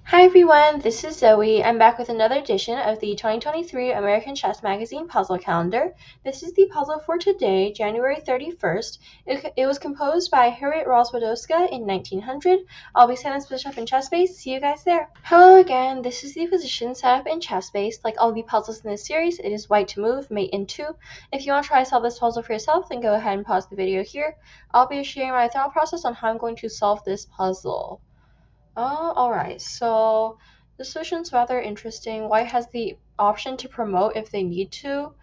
Hi everyone, this is Zoe. I'm back with another edition of the 2023 American Chess Magazine puzzle calendar. This is the puzzle for today, January 31st. It was composed by Harriet Roswadowska in 1900. I'll be setting this position up in ChessBase. See you guys there. Hello again, this is the position set up in ChessBase. Like all the puzzles in this series, it is white to move, mate in 2. If you want to try to solve this puzzle for yourself, then go ahead and pause the video here. I'll be sharing my thought process on how I'm going to solve this puzzle. Alright, so this solution's rather interesting. White has the option to promote if they need to.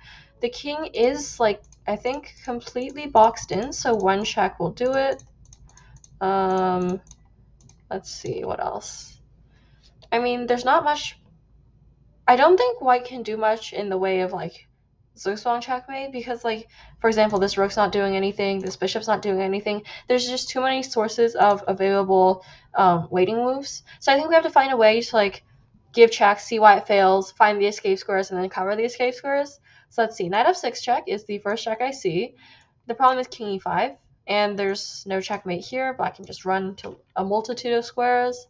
The king is, I think, completely boxed in, so one check will do it. Let's see, what else? I mean, there's not much. I don't think white can do much in the way of, Zugzwang checkmate, because, for example, this rook's not doing anything, this bishop's not doing anything. There's just too many sources of available waiting moves. So I think we have to find a way to, give check, see why it fails, find the escape squares, and then cover the escape squares. So let's see. Knight f6 check is the first check I see. The problem is king e5, and there's no checkmate here. Black can just run to a multitude of squares.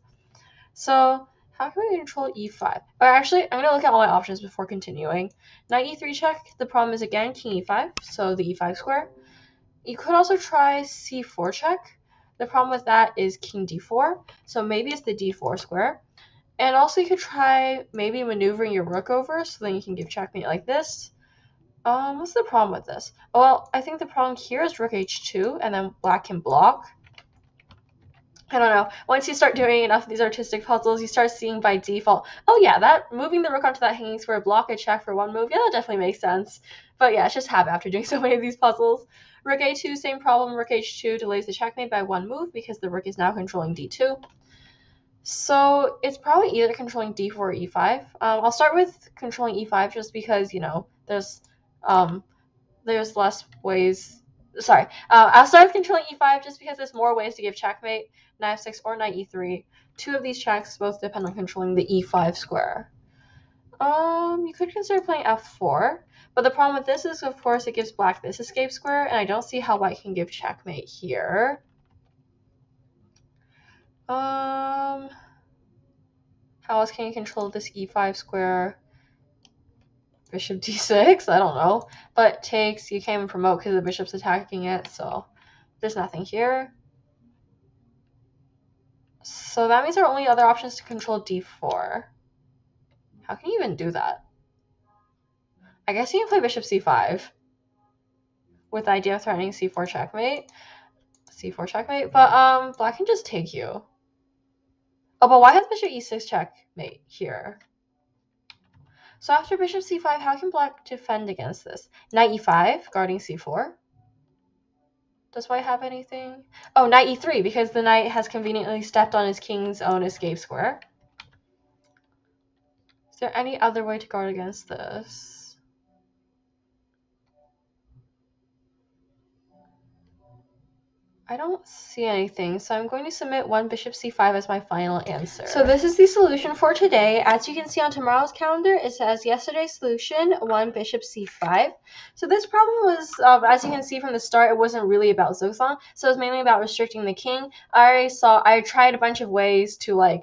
So how can we control e5? Or actually, I'm going to look at all my options before continuing. Knight e3 check, the problem is again king e5, so the e5 square. You could also try c4 check. The problem with that is king d4, so maybe it's the d4 square. And also you could try maybe maneuvering your rook over, so then you can give checkmate like this. What's the problem with this? Well, I think the problem here is rook h2, and then black can block. I don't know. Once you start doing enough of these artistic puzzles, you start seeing by default, oh yeah, that moving the rook onto that hanging square, block a check for one move, yeah, that definitely makes sense. But yeah, it's just habit after doing so many of these puzzles. Rook a2, same problem. Rook h2 delays the checkmate by one move because the rook is now controlling d2. So it's probably either controlling d4 or e5. I'll start with controlling e5 just because, there's less ways. Sorry, I'll start with controlling e5 just because there's more ways to give checkmate, knight f6 or knight e3. Two of these checks both depend on controlling the e5 square. You could consider playing f4, but the problem with this is, of course, it gives black this escape square, and I don't see how white can give checkmate here. How else can you control this e5 square? Bishop d6? I don't know. But takes, you can't even promote because the bishop's attacking it, so there's nothing here. So that means our only other option is to control d4. How can you even do that? I guess you can play bishop c5 with the idea of threatening c4 checkmate. C4 checkmate, but black can just take you. Oh, but why has bishop e6 checkmate here? So after bishop c5, how can black defend against this? Knight e5, guarding c4. Does white have anything? Oh, knight e3, because the knight has conveniently stepped on his king's own escape square. Is there any other way to guard against this? I don't see anything, so I'm going to submit one bishop c5 as my final answer. So this is the solution for today. As you can see on tomorrow's calendar, it says yesterday's solution, one bishop c5. So this problem was, as you can see from the start, it wasn't really about Zugzwang, so it was mainly about restricting the king. I tried a bunch of ways to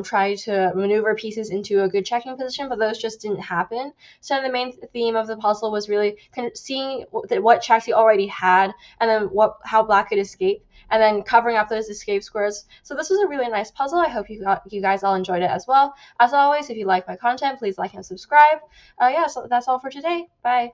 try to maneuver pieces into a good checking position, but those just didn't happen. So the main theme of the puzzle was really seeing what checks you already had, and then how black could escape, and then covering up those escape squares. So this was a really nice puzzle. I hope you guys all enjoyed it as well. As always, if you like my content, please like and subscribe. Yeah, so that's all for today. Bye.